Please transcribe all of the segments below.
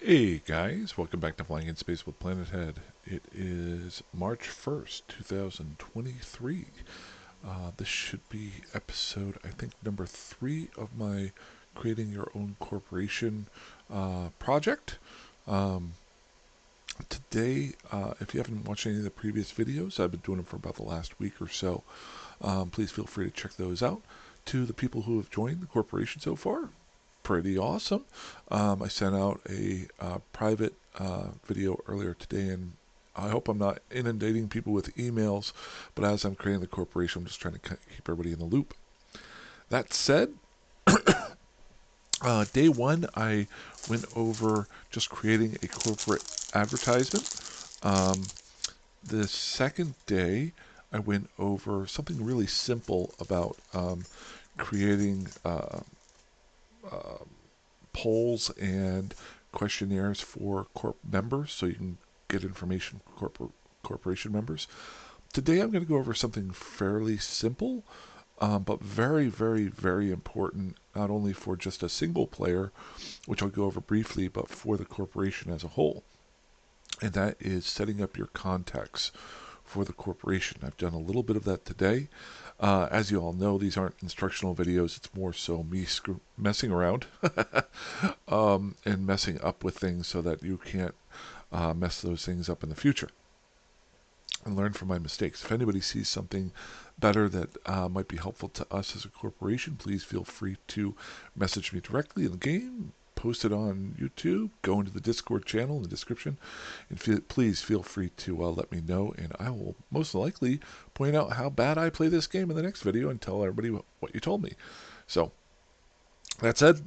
Hey guys, welcome back to Flying in Space with Planet Head. It is March 1st, 2023. This should be episode, I think, number 3 of my Creating Your Own Corporation project. Um, Today, if you haven't watched any of the previous videos, I've been doing them for about the last week or so. Please feel free to check those out. To the people who have joined the corporation so far, pretty awesome. I sent out a private video earlier today, and I hope I'm not inundating people with emails, but as I'm creating the corporation, I'm just trying to keep everybody in the loop. That said, day one, I went over just creating a corporate advertisement. Um, the second day, I went over something really simple about creating polls and questionnaires for corp members so you can get information from corporation members. Today I'm going to go over something fairly simple, but very, very, very important, not only for just a single player, which I'll go over briefly, but for the corporation as a whole. And that is setting up your contacts for the corporation. I've done a little bit of that today. As you all know, these aren't instructional videos. It's more so me messing around and messing up with things so that you can't mess those things up in the future and learn from my mistakes. If anybody sees something better that might be helpful to us as a corporation, please feel free to message me directly in the game, post it on YouTube, go into the Discord channel in the description, and please feel free to let me know, and I will most likely point out how bad I play this game in the next video and tell everybody what you told me. So, that said,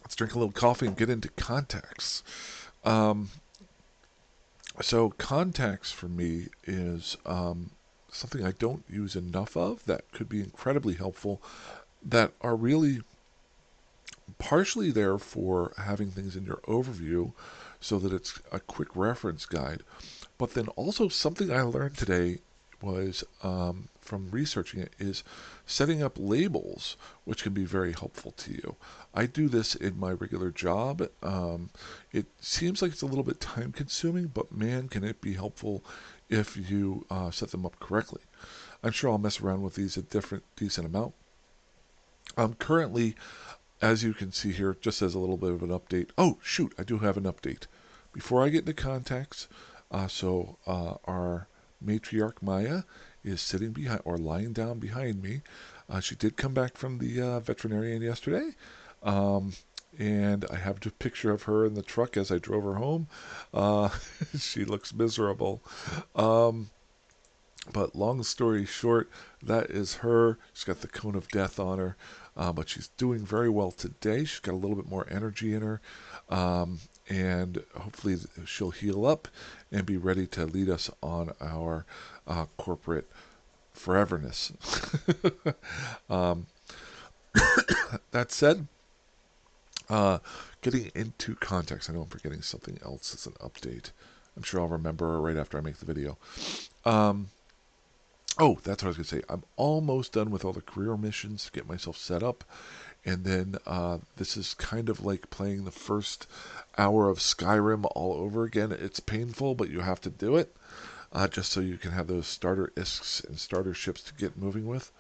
let's drink a little coffee and get into contacts. Um, So contacts for me is something I don't use enough of that could be incredibly helpful, that are really partially there for having things in your overview so that it's a quick reference guide. But then also something I learned today was from researching it is setting up labels, which can be very helpful to you. I do this in my regular job. It seems like it's a little bit time consuming, but man, can it be helpful if you set them up correctly. I'm sure I'll mess around with these a decent amount. Currently, as you can see here, just as a little bit of an update. Oh, shoot, I do have an update. Before I get into contacts, our matriarch Maya is sitting behind or lying down behind me. She did come back from the veterinarian yesterday. Um, and I have a picture of her in the truck as I drove her home. Uh, she looks miserable. Um, but long story short, that is her. She's got the cone of death on her, but she's doing very well today. She's got a little bit more energy in her, and hopefully she'll heal up and be ready to lead us on our corporate foreverness. um, that said, uh, getting into context, I know I'm forgetting something else as an update. I'm sure I'll remember right after I make the video. Um, Oh, that's what I was going to say. I'm almost done with all the career missions to get myself set up. And then this is kind of like playing the first hour of Skyrim all over again. It's painful, but you have to do it just so you can have those starter isks and starter ships to get moving with.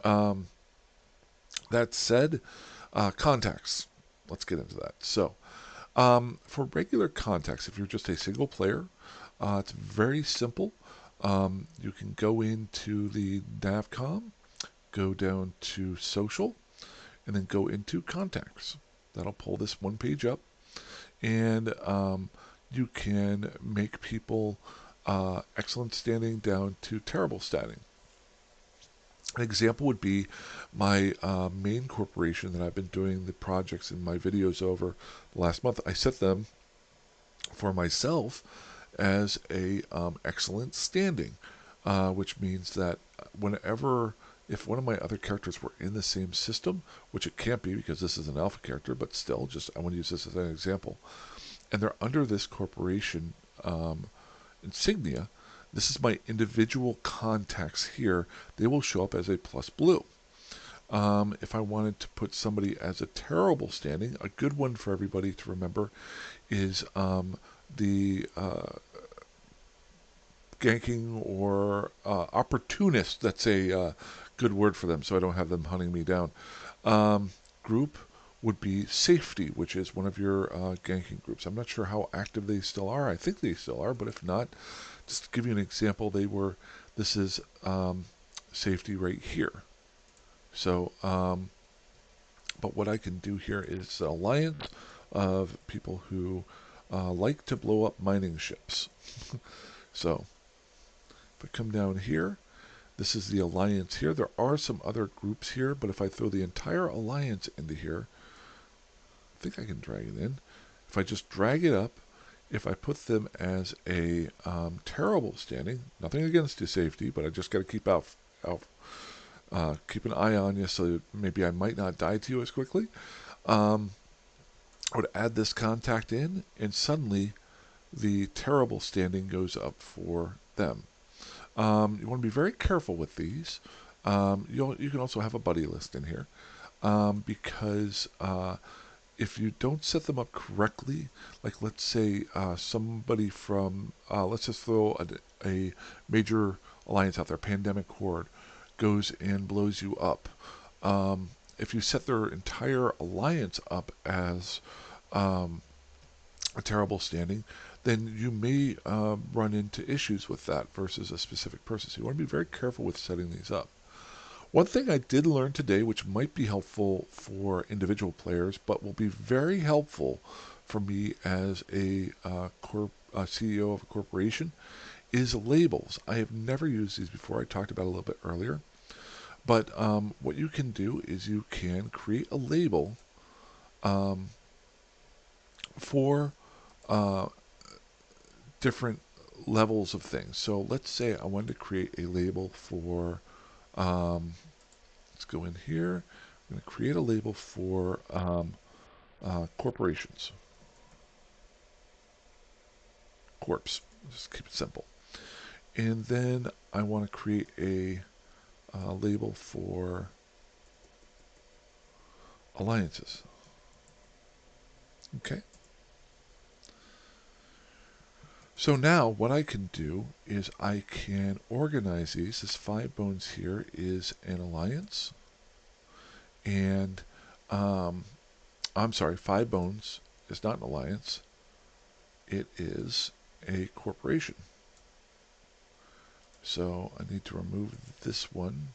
Um, that said, contacts. Let's get into that. So, for regular contacts, if you're just a single player, it's very simple. You can go into the navcom, go down to social, and then go into contacts. That'll pull this one page up, and you can make people excellent standing down to terrible standing. An example would be my main corporation that I've been doing the projects in my videos over the last month. I set them for myself as a excellent standing, which means that whenever if one of my other characters were in the same system, which it can't be because this is an alpha character, but still, just I want to use this as an example, and they're under this corporation insignia, this is my individual contacts here. They will show up as a plus blue. If I wanted to put somebody as a terrible standing, a good one for everybody to remember is the ganking or opportunist. That's a good word for them, so I don't have them hunting me down. Um, Group would be safety, which is one of your ganking groups. I'm not sure how active they still are. I think they still are, but if not, just to give you an example, they were. This is safety right here. So, but what I can do here is an alliance of people who like to blow up mining ships. So, if I come down here, this is the alliance here. There are some other groups here, but if I throw the entire alliance into here, I think I can drag it in. If I just drag it up, if I put them as a terrible standing, nothing against your safety, but I just got to keep an eye on you so maybe I might not die to you as quickly. I would add this contact in, and suddenly the terrible standing goes up for them. You want to be very careful with these. You can also have a buddy list in here because if you don't set them up correctly, like let's say somebody from, let's just throw a major alliance out there, Pandemic Horde, goes and blows you up. If you set their entire alliance up as um, a terrible standing, then you may run into issues with that versus a specific person. So you want to be very careful with setting these up. One thing I did learn today, which might be helpful for individual players, but will be very helpful for me as a CEO of a corporation, is labels. I have never used these before. I talked about it a little bit earlier. But what you can do is you can create a label um, for uh, different levels of things. So let's say I wanted to create a label for, let's go in here. I'm going to create a label for corporations. Corps. Just keep it simple. And then I want to create a label for alliances. Okay. So now what I can do is I can organize these. This 5 bones here is an alliance. And I'm sorry, 5 bones is not an alliance. It is a corporation. So I need to remove this one.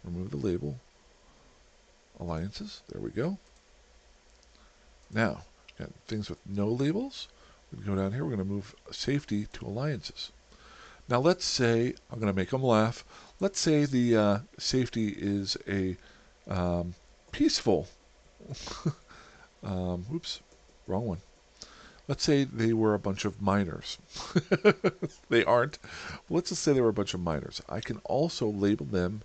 Remove the label. Alliances. There we go. Now, got things with no labels. We go down here. We're going to move safety to alliances. Now let's say, I'm going to make them laugh. Let's say the safety is a peaceful. Oops, wrong one. Let's say they were a bunch of miners. They aren't. Let's just say they were a bunch of miners. I can also label them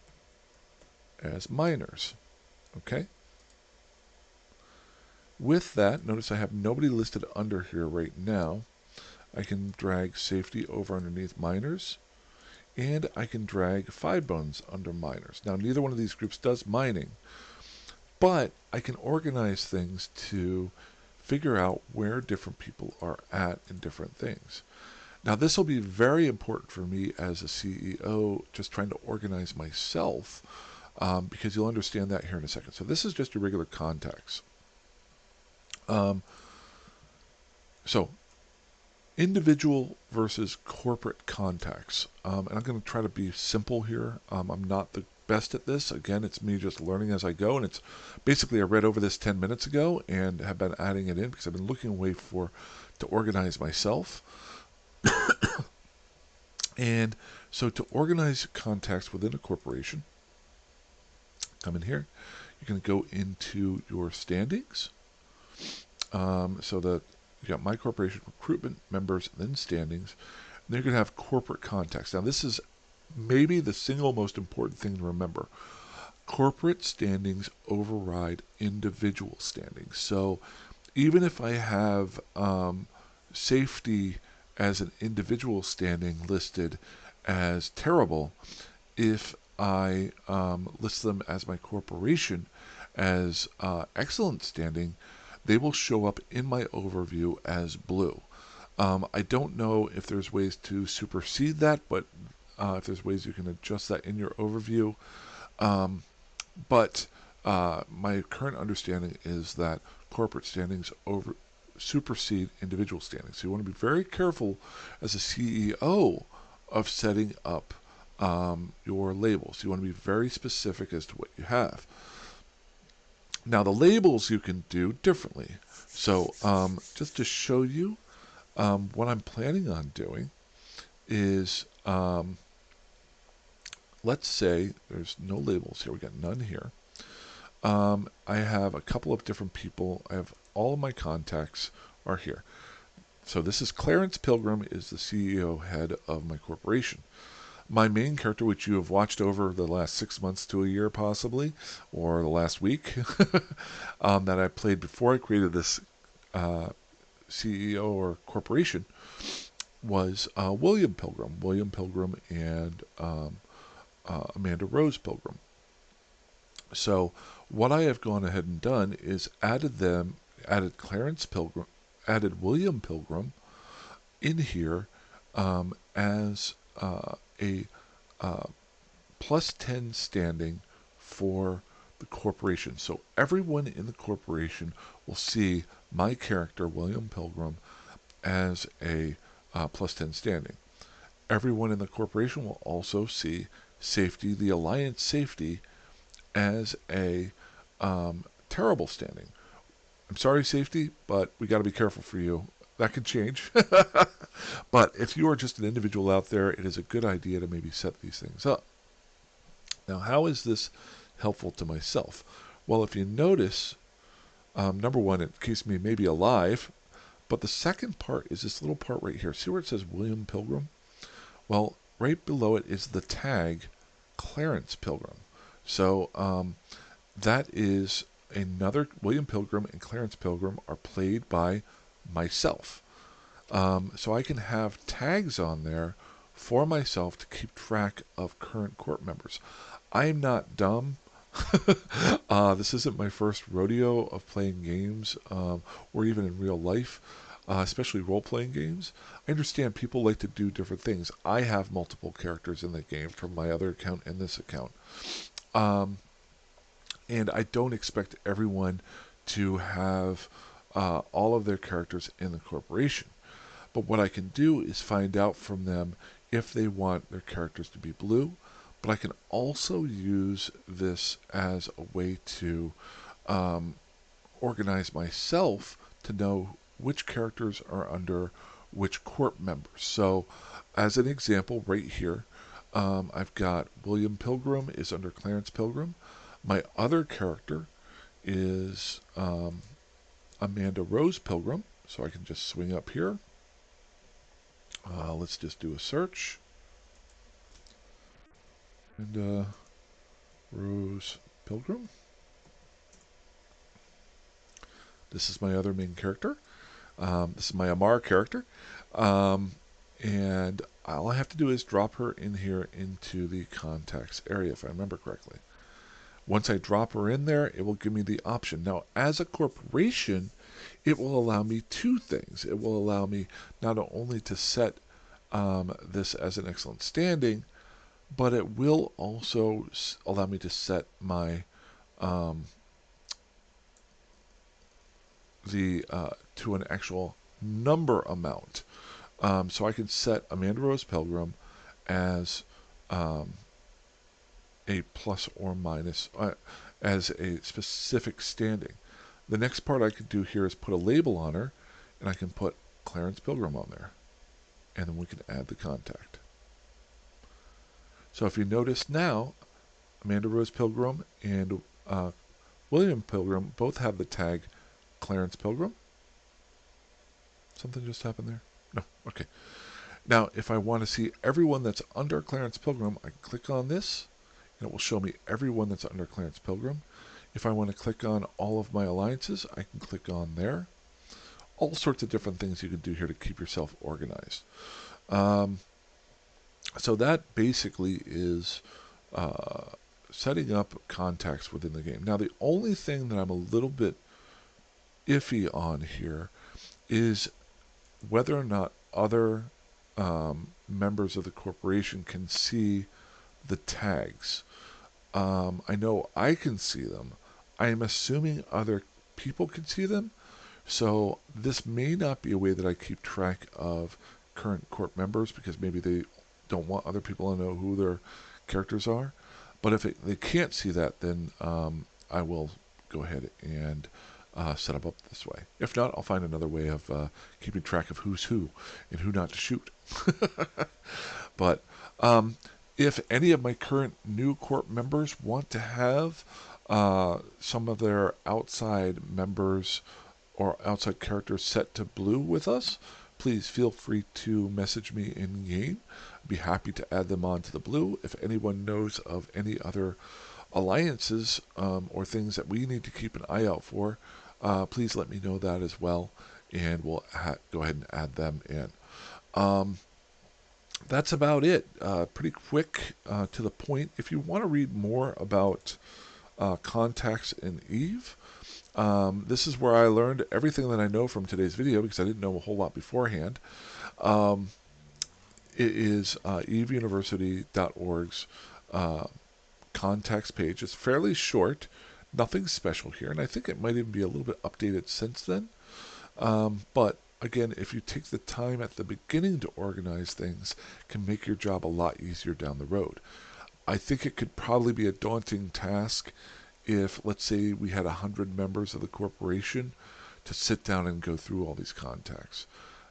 as miners. Okay? With that, notice I have nobody listed under here right now. I can drag safety over underneath miners, and I can drag 5 bones under miners. Now, neither one of these groups does mining, but I can organize things to figure out where different people are at in different things. Now, this will be very important for me as a CEO, just trying to organize myself, because you'll understand that here in a second. So this is just your regular contacts. Um, so individual versus corporate contacts. And I'm going to try to be simple here. I'm not the best at this. Again, it's me just learning as I go. And it's basically I read over this 10 minutes ago and have been adding it in because I've been looking away to organize myself. And so to organize contacts within a corporation, come in here. You can go into your standings. So that you got my corporation, recruitment, members, then standings. And then you're going to have corporate contacts. Now, this is maybe the single most important thing to remember. Corporate standings override individual standings. So even if I have safety as an individual standing listed as terrible, if I list them as my corporation as excellent standing, they will show up in my overview as blue. I don't know if there's ways to supersede that, but if there's ways you can adjust that in your overview. Um, but my current understanding is that corporate standings supersede individual standings. So you want to be very careful as a CEO of setting up your labels. You want to be very specific as to what you have. Now the labels you can do differently. So just to show you what I'm planning on doing is, let's say there's no labels here. We got none here. I have a couple of different people. I have all of my contacts are here. So this is Clarence Pilgrim, is the CEO head of my corporation. My main character, which you have watched over the last 6 months to a year possibly, or the last week, that I played before I created this CEO or corporation, was William Pilgrim. William Pilgrim and Amanda Rose Pilgrim. So what I have gone ahead and done is added Clarence Pilgrim, added William Pilgrim in here as a plus 10 standing for the corporation. So everyone in the corporation will see my character, William Pilgrim, as a plus 10 standing. Everyone in the corporation will also see safety, the alliance safety, as a terrible standing. I'm sorry, safety, but we got to be careful for you. That can change. But if you are just an individual out there, it is a good idea to maybe set these things up. Now, how is this helpful to myself? Well, if you notice, number one, it keeps me maybe alive. But the second part is this little part right here. See where it says William Pilgrim? Well, right below it is the tag Clarence Pilgrim. So that is another William Pilgrim and Clarence Pilgrim are played by myself. So I can have tags on there for myself to keep track of current court members. I'm not dumb. This isn't my first rodeo of playing games, or even in real life, especially role-playing games. I understand people like to do different things. I have multiple characters in the game from my other account and this account. Um, and I don't expect everyone to have all of their characters in the corporation. But what I can do is find out from them if they want their characters to be blue. But I can also use this as a way to um, organize myself to know which characters are under which court members. So, as an example, right here, I've got William Pilgrim is under Clarence Pilgrim. My other character is Amanda Rose Pilgrim. So I can just swing up here. Let's just do a search. And Rose Pilgrim. This is my other main character. This is my M.I.A character. Um, and all I have to do is drop her in here into the contacts area, if I remember correctly. Once I drop her in there, it will give me the option. Now, as a corporation, it will allow me two things. It will allow me not only to set this as an excellent standing, but it will also allow me to set my um, to an actual number amount. So I can set Amanda Rose Pilgrim as um, a plus or minus, as a specific standing. The next part I could do here is put a label on her, and I can put Clarence Pilgrim on there. And then we can add the contact. So if you notice now, Amanda Rose Pilgrim and William Pilgrim both have the tag Clarence Pilgrim. Something just happened there? No. Okay. Now, if I want to see everyone that's under Clarence Pilgrim, I can click on this, and it will show me everyone that's under Clarence Pilgrim. If I want to click on all of my alliances, I can click on there. All sorts of different things you can do here to keep yourself organized. So that basically is uh, setting up contacts within the game. Now, the only thing that I'm a little bit iffy on here is whether or not other members of the corporation can see the tags. I know I can see them. I am assuming other people can see them. So this may not be a way that I keep track of current corp members because maybe they don't want other people to know who their characters are. But if they can't see that, then I will go ahead and set them up this way. If not, I'll find another way of keeping track of who's who and who not to shoot. But if any of my current new corp members want to have some of their outside members or outside characters set to blue with us, please feel free to message me in game. I'd be happy to add them on to the blue. If anyone knows of any other alliances or things that we need to keep an eye out for, please let me know that as well, and we'll go ahead and add them in. Um, that's about it. Pretty quick to the point. If you want to read more about contacts in Eve, this is where I learned everything that I know from today's video because I didn't know a whole lot beforehand. Um, it is eveuniversity.org's contacts page. It's fairly short, nothing special here, and I think it might even be a little bit updated since then. But again, if you take the time at the beginning to organize things, it can make your job a lot easier down the road. I think it could probably be a daunting task if, let's say, we had 100 members of the corporation to sit down and go through all these contacts.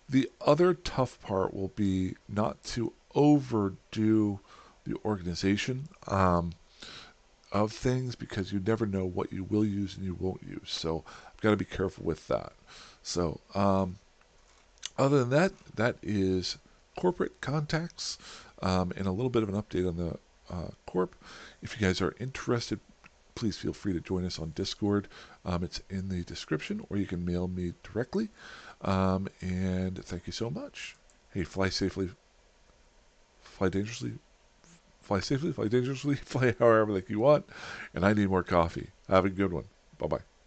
The other tough part will be not to overdo the organization of things because you never know what you will use and you won't use. So I've got to be careful with that. So other than that, that is corporate contacts and a little bit of an update on the corp. If you guys are interested, please feel free to join us on Discord. It's in the description, or you can mail me directly. And thank you so much. Hey, fly safely, fly dangerously, fly safely, fly dangerously, fly however like you want. And I need more coffee. Have a good one. Bye bye.